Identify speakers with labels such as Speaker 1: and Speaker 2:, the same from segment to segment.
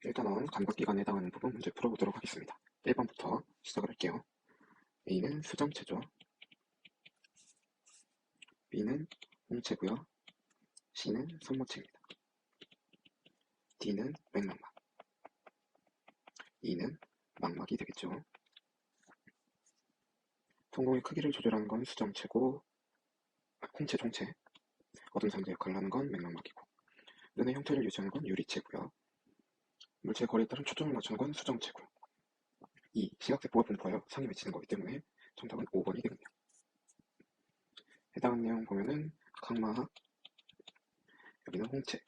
Speaker 1: 일단은 감각기관에 해당하는 부분 문제 풀어보도록 하겠습니다. 1번부터 시작을 할게요. A는 수정체죠. B는 홍채고요. C는 손모체입니다. D는 맥막막, E는 망막이 되겠죠. 동공의 크기를 조절하는 건 수정체고, 홍채, 총체, 어둠 상대 역할을 하는 건 맥막막이고, 눈의 형태를 유지하는 건 유리체고요. 물체의 거리에 따른 초점을 맞추는 건 수정체고요. 이 시각세포가 분포하여 상에 맺히는 거기 때문에 정답은 5번이 되겠네요. 해당 내용 보면은 각막, 여기는 홍채,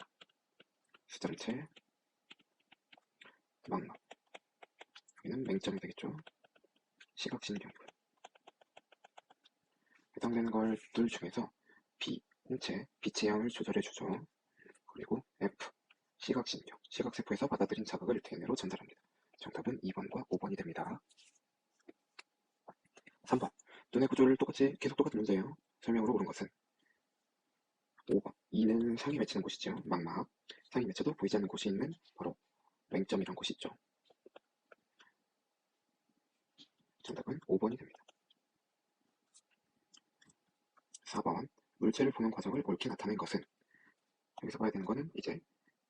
Speaker 1: 수정체, 망막, 여기는 맹점이 되겠죠. 시각신경이고요. 해당되는 것들 중에서 B, 홍채, 빛의 양을 조절해주죠. 그리고 F, 시각신경, 시각세포에서 받아들인 자극을 대뇌로 전달합니다. 정답은 2번과 5번이 됩니다. 3번, 눈의 구조를 계속 똑같은 문제예요. 설명으로 옳은 것은 5번, E는 상이 맺히는 곳이죠. 망막, 상이 맺혀도 보이지 않는 곳이 있는 바로 맹점이란 곳이 있죠. 정답은 5번이 됩니다. 4번, 물체를 보는 과정을 옳게 나타낸 것은, 여기서 봐야 되는 거는 이제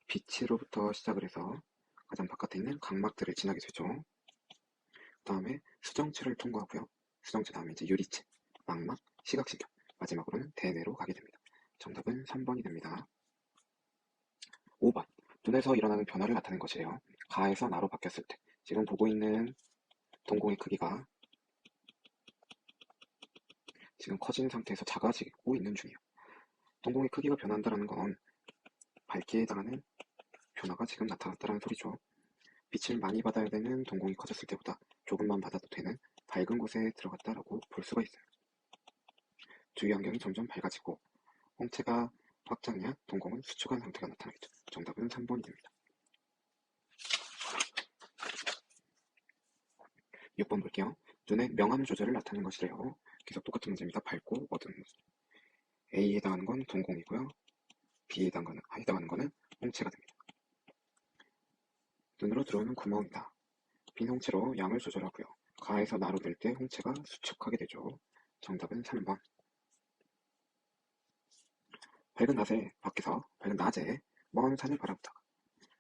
Speaker 1: 빛으로부터 시작을 해서 가장 바깥에 있는 각막들을 지나게 되죠. 그 다음에 수정체를 통과하고요. 수정체 다음에 이제 유리체, 망막, 시각신경, 마지막으로는 대뇌로 가게 됩니다. 정답은 3번이 됩니다. 5번, 눈에서 일어나는 변화를 나타낸 것이래요. 가에서 나로 바뀌었을 때, 지금 보고 있는 동공의 크기가 지금 커진 상태에서 작아지고 있는 중이에요. 동공의 크기가 변한다는 건 밝기에 해당하는 변화가 지금 나타났다는 소리죠. 빛을 많이 받아야 되는 동공이 커졌을 때보다 조금만 받아도 되는 밝은 곳에 들어갔다라고 볼 수가 있어요. 주위 환경이 점점 밝아지고 홍채가 확장해야 동공은 수축한 상태가 나타나겠죠. 정답은 3번이 됩니다. 6번 볼게요. 눈의 명암 조절을 나타내는 것이래요. 계속 똑같은 문제입니다. 밝고 어두운 모습. A에 해당하는 건 동공이고요. B에 해당하는 거는 홍채가 됩니다. 눈으로 들어오는 구멍이다. 빈 홍채로 양을 조절하고요. 가에서 나로 될 때 홍채가 수축하게 되죠. 정답은 3번. 밝은 낮에 먼 산을 바라보다가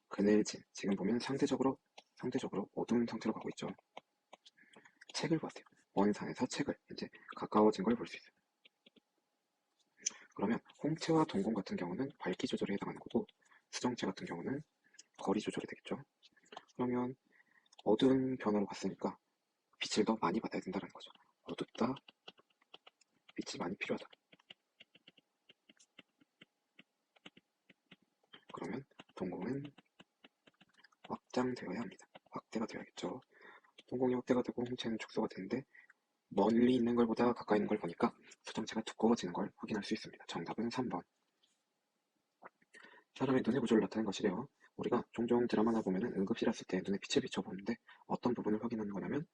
Speaker 1: 그늘진, 지금 보면 상대적으로 어두운 상태로 가고 있죠. 책을 보세요. 먼 산에서 책을, 이제 가까워진 걸 볼 수 있어요. 그러면 홍채와 동공 같은 경우는 밝기 조절에 해당하는 거고, 수정체 같은 경우는 거리 조절이 되겠죠. 그러면 어두운 변화로 갔으니까 빛을 더 많이 받아야 된다는 거죠. 어둡다, 빛이 많이 필요하다. 그러면 동공은 확장되어야 합니다. 확대가 되어야겠죠. 동공이 확대가 되고 홍채는 축소가 되는데 멀리 있는 걸보다 가까이 있는 걸 보니까 수정체가 두꺼워지는 걸 확인할 수 있습니다. 정답은 3번. 사람의 눈의 구조를 나타낸 것이래요. 우리가 종종 드라마나 보면 응급실 왔을 때 눈에 빛을 비춰보는데 어떤 부분을 확인하는 거냐면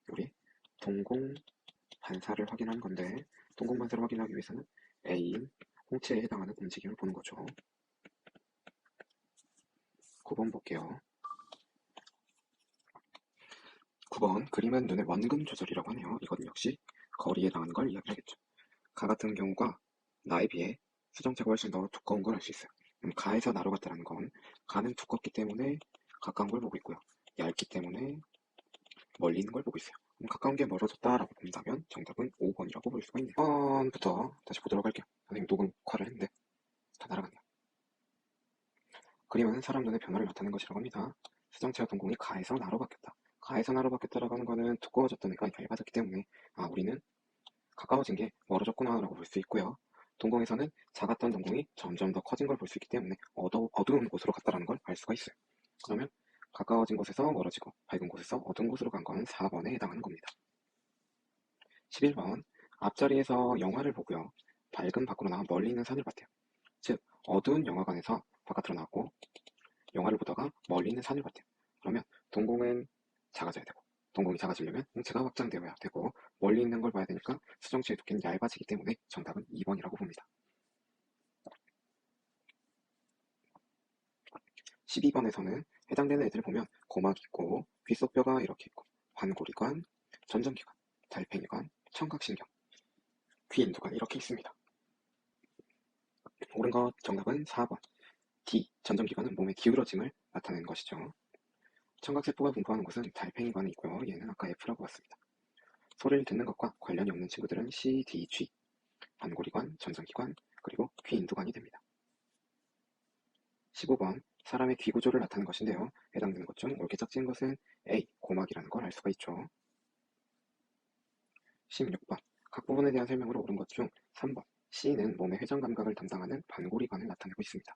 Speaker 1: 우리 동공 반사를 확인하는 건데, 동공 반사를 확인하기 위해서는 A인 홍채에 해당하는 움직임을 보는 거죠. 9번 볼게요. 9번, 그림은 눈의 원근 조절이라고 하네요. 이건 역시 거리에 해당하는 걸 이야기하겠죠. 가 같은 경우가 나에 비해 수정체가 훨씬 더 두꺼운 걸 알 수 있어요. 가에서 나로 갔다는 건 가는 두껍기 때문에 가까운 걸 보고 있고요. 얇기 때문에 멀리 있는 걸 보고 있어요. 그럼 가까운 게 멀어졌다라고 본다면 정답은 5번이라고 볼 수가 있네요. 1번부터 다시 보도록 할게요. 선생님 녹음화를 했는데 다 날아갔네요. 그림은 사람 눈의 변화를 나타낸 것이라고 합니다. 수정체와 동공이 가에서 나로 바뀌었다. 가에서 나로 바뀌었다라고 하는 거는 두꺼워졌던 애가 얇아졌기 때문에 우리는 가까워진 게 멀어졌구나 라고 볼 수 있고요. 동공에서는 작았던 동공이 점점 더 커진 걸 볼 수 있기 때문에 어두운 곳으로 갔다라는 걸 알 수가 있어요. 그러면 가까워진 곳에서 멀어지고 밝은 곳에서 어두운 곳으로 간 거는 4번에 해당하는 겁니다. 11번, 앞자리에서 영화를 보고요. 밝은 밖으로 나와 멀리 있는 산을 봤대요. 즉 어두운 영화관에서 바깥으로 나왔고 영화를 보다가 멀리 있는 산을 봤대요. 그러면 동공은 작아져야 되고, 동공이 작아지려면 홍채가 확장되어야 되고, 멀리 있는 걸 봐야 되니까 수정체의 두께는 얇아지기 때문에 정답은 2번이라고 봅니다. 12번에서는 해당되는 애들 보면 고막 있고 귀속뼈가 이렇게 있고 반고리관, 전정기관, 달팽이관, 청각신경, 귀인두관 이렇게 있습니다. 옳은 것 정답은 4번. D. 전정기관은 몸의 기울어짐을 나타내는 것이죠. 청각세포가 분포하는 곳은 달팽이관이 있고요. 얘는 아까 F라고 봤습니다. 소리를 듣는 것과 관련이 없는 친구들은 C, D, G, 반고리관, 전정기관, 그리고 귀인두관이 됩니다. 15번. 사람의 귀 구조를 나타내는 것인데요. 해당되는 것 중 옳게 짝지은 것은 A. 고막이라는 걸 알 수가 있죠. 16번. 각 부분에 대한 설명으로 옳은 것 중 3번. C는 몸의 회전 감각을 담당하는 반고리관을 나타내고 있습니다.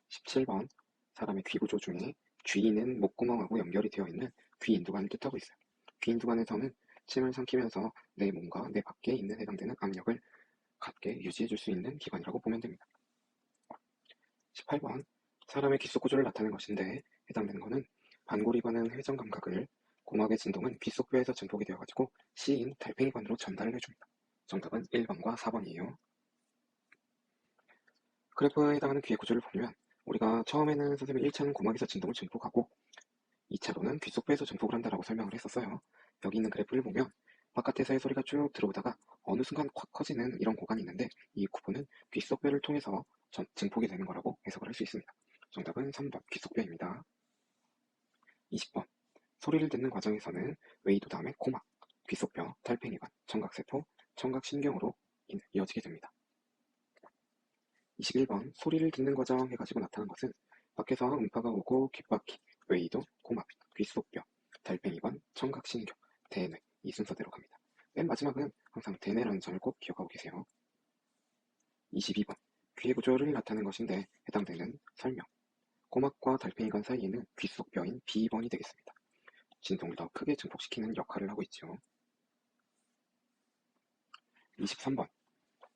Speaker 1: 17번. 사람의 귀 구조 중에 G는 목구멍하고 연결이 되어 있는 귀인두관을 뜻하고 있어요. 귀인두관에서는 침을 삼키면서 내 몸과 내 밖에 있는 해당되는 압력을 같게 유지해 줄 수 있는 기관이라고 보면 됩니다. 18번. 사람의 귓속 구조를 나타내는 것인데 해당되는 것은 반고리관은 회전 감각을, 고막의 진동은 귓속뼈에서 증폭이 되어가지고 C인 달팽이관으로 전달을 해줍니다. 정답은 1번과 4번이에요. 그래프에 해당하는 귀의 구조를 보면 우리가 처음에는 선생님이 1차는 고막에서 진동을 증폭하고 2차로는 귓속뼈에서 증폭을 한다라고 설명을 했었어요. 여기 있는 그래프를 보면 바깥에서의 소리가 쭉 들어오다가 어느 순간 확 커지는 이런 구간이 있는데 이 부분은 귓속뼈를 통해서 증폭이 되는 거라고 해석을 할 수 있습니다. 정답은 3번 귓속뼈입니다. 20번. 소리를 듣는 과정에서는 웨이도 다음에 고막, 귓속뼈, 달팽이관, 청각세포, 청각신경으로 이어지게 됩니다. 21번. 소리를 듣는 과정 해가지고 나타난 것은 밖에서 음파가 오고 귓바퀴, 웨이도, 고막, 귓속뼈, 달팽이관, 청각신경, 대뇌 이 순서대로 갑니다. 맨 마지막은 항상 대뇌라는 점을 꼭 기억하고 계세요. 22번. 귀의 구조를 나타내는 것인데 해당되는 설명. 고막과 달팽이관 사이에는 귓속뼈인 B번이 되겠습니다. 진동을 더 크게 증폭시키는 역할을 하고 있죠. 23번.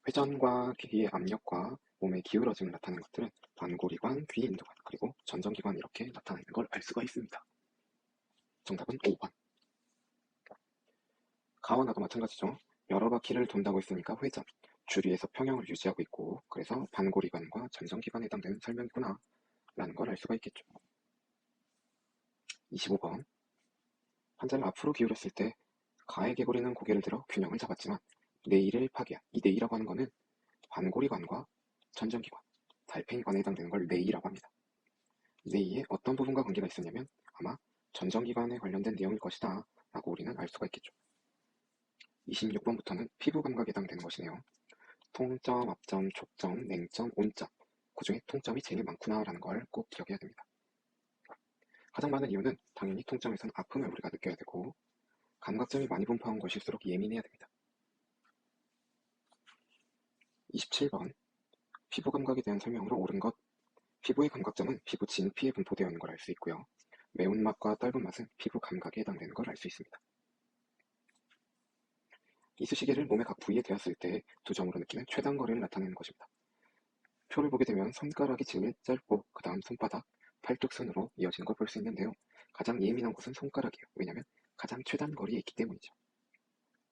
Speaker 1: 회전과 귀의 압력과 몸의 기울어짐을 나타내는 것들은 반고리관, 귀인두관, 그리고 전정기관 이렇게 나타내는 걸 알 수가 있습니다. 정답은 5번. 가와 나도 마찬가지죠. 여러 바퀴를 돈다고 했으니까 회전, 주위에서 평형을 유지하고 있고 그래서 반고리관과 전정기관에 해당되는 설명이구나 라는 걸 알 수가 있겠죠. 25번. 환자를 앞으로 기울였을 때 가의 개구리는 고개를 들어 균형을 잡았지만 뇌이를 파괴한 이 뇌이라고 하는 것은 반고리관과 전정기관, 달팽이관에 해당되는 걸 뇌이라고 합니다. 뇌이의 어떤 부분과 관계가 있었냐면 아마 전정기관에 관련된 내용일 것이다 라고 우리는 알 수가 있겠죠. 26번부터는 피부 감각에 해당되는 것이네요. 통점, 앞점, 촉점, 냉점, 온점 그 중에 통점이 제일 많구나 라는 걸 꼭 기억해야 됩니다. 가장 많은 이유는 당연히 통점에서는 아픔을 우리가 느껴야 되고 감각점이 많이 분포한 것일수록 예민해야 됩니다. 27번. 피부 감각에 대한 설명으로 옳은 것. 피부의 감각점은 피부 진피에 분포되어 있는 걸 알 수 있고요. 매운맛과 떫은 맛은 피부 감각에 해당되는 걸 알 수 있습니다. 이쑤시개를 몸의 각 부위에 대었을 때 두 점으로 느끼는 최단거리를 나타내는 것입니다. 표를 보게 되면 손가락이 제일 짧고 그 다음 손바닥, 팔뚝 순으로 이어지는 걸 볼 수 있는데요. 가장 예민한 곳은 손가락이에요. 왜냐하면 가장 최단거리에 있기 때문이죠.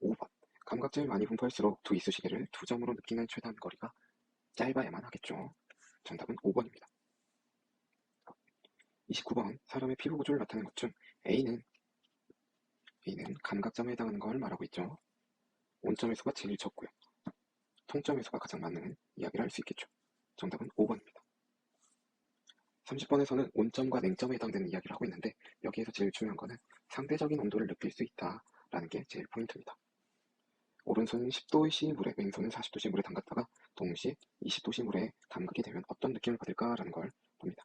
Speaker 1: 5번. 감각점이 많이 분포할수록 두 이쑤시개를 두 점으로 느끼는 최단거리가 짧아야만 하겠죠. 정답은 5번입니다. 29번. 사람의 피부 구조를 나타내는 것 중 A는 감각점에 해당하는 걸 말하고 있죠. 온점의 수가 제일 적고요. 통점의 수가 가장 많은 이야기를 할 수 있겠죠. 정답은 5번입니다. 30번에서는 온점과 냉점에 해당되는 이야기를 하고 있는데 여기에서 제일 중요한 거는 상대적인 온도를 느낄 수 있다라는 게 제일 포인트입니다. 오른손은 10도씨 물에 왼손은 40도씨 물에 담갔다가 동시에 20도씨 물에 담그게 되면 어떤 느낌을 받을까라는 걸 봅니다.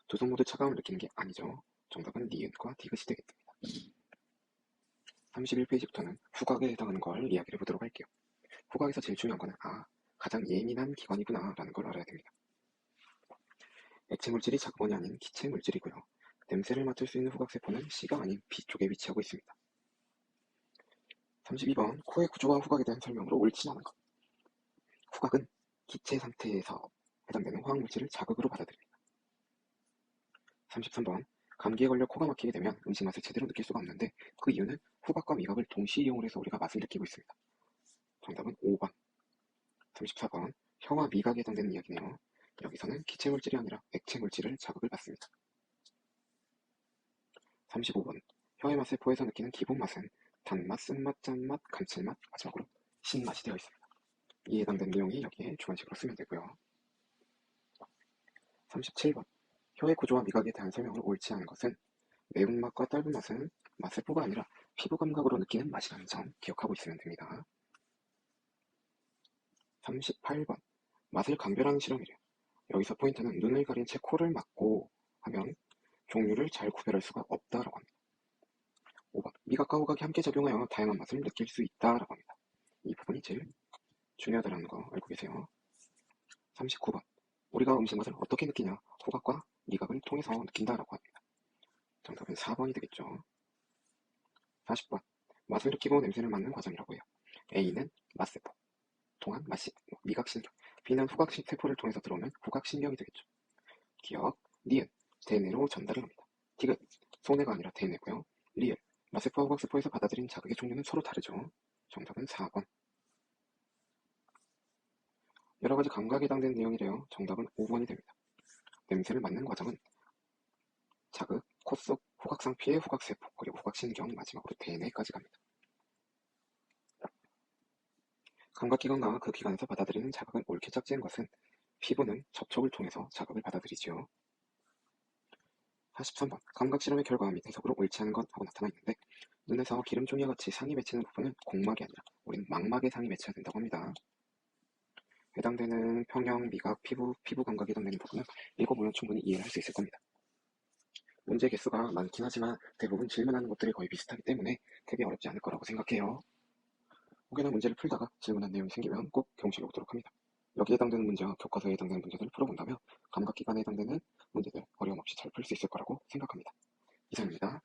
Speaker 1: 두 손 모두 차가움을 느끼는 게 아니죠. 정답은 니은과 디귿이 되겠습니다. 31페이지부터는 후각에 해당하는 걸 이야기를 해보도록 할게요. 후각에서 제일 중요한 거는 가장 예민한 기관이구나 라는 걸 알아야 됩니다. 액체 물질이 자극원이 아닌 기체 물질이고요. 냄새를 맡을 수 있는 후각세포는 C가 아닌 B 쪽에 위치하고 있습니다. 32번. 코의 구조와 후각에 대한 설명으로 옳지 않은 것. 후각은 기체 상태에서 해당되는 화학물질을 자극으로 받아들입니다. 33번. 감기에 걸려 코가 막히게 되면 음식 맛을 제대로 느낄 수가 없는데 그 이유는 후각과 미각을 동시에 이용을 해서 우리가 맛을 느끼고 있습니다. 정답은 5번. 34번. 혀와 미각에 해당되는 이야기네요. 여기서는 기체물질이 아니라 액체물질을 자극을 받습니다. 35번. 혀의 맛을 포해서 느끼는 기본 맛은 단맛, 쓴맛, 짠맛, 감칠맛, 마지막으로 신맛이 되어 있습니다. 이에 해당되는 내용이 여기에 주관식으로 쓰면 되고요. 37번. 혀의 구조와 미각에 대한 설명을 옳지 않은 것은 매운맛과 떫은 맛은 맛세포가 아니라 피부 감각으로 느끼는 맛이라는 점 기억하고 있으면 됩니다. 38번. 맛을 감별하는 실험이래요. 여기서 포인트는 눈을 가린 채 코를 막고 하면 종류를 잘 구별할 수가 없다라고 합니다. 5번. 미각과 후각이 함께 작용하여 다양한 맛을 느낄 수 있다라고 합니다. 이 부분이 제일 중요하다는 거 알고 계세요. 39번. 우리가 음식 맛을 어떻게 느끼냐? 후각과 미각을 통해서 느낀다라고 합니다. 정답은 4번이 되겠죠. 40번. 맛을 느끼고 냄새를 맡는 과정이라고 해요. A는 맛세포, 통한 미각신경, B는 후각세포를 통해서 들어오는 후각신경이 되겠죠. 기억, 니은, 대뇌로 전달을 합니다. 디귿, 손해가 아니라 대뇌고요. 리을, 맛세포와 후각세포에서 받아들인 자극의 종류는 서로 다르죠. 정답은 4번. 여러가지 감각에 해당되는 내용이래요. 정답은 5번이 됩니다. 냄새를 맡는 과정은 자극, 코 속 후각상 피의 후각세포, 그리고 후각신경, 마지막으로 대뇌까지 갑니다. 감각기관과 그 기관에서 받아들이는 자극을 옳게 짝지은 것은 피부는 접촉을 통해서 자극을 받아들이지요. 43번. 감각실험의 결과 밑 해석으로 옳지 않은 것 하고 나타나 있는데 눈에서 기름종이와 같이 상이 맺히는 부분은 공막이 아니라 우리는 망막에 상이 맺혀야 된다고 합니다. 해당되는 평형, 미각, 피부 감각에 해당되는 부분은 읽어보면 충분히 이해를 할 수 있을 겁니다. 문제 개수가 많긴 하지만 대부분 질문하는 것들이 거의 비슷하기 때문에 크게 어렵지 않을 거라고 생각해요. 혹여나 문제를 풀다가 질문한 내용이 생기면 꼭 경시를 오도록 합니다. 여기에 해당되는 문제와 교과서에 해당되는 문제들을 풀어본다면 감각기관에 해당되는 문제들 어려움 없이 잘 풀 수 있을 거라고 생각합니다. 이상입니다.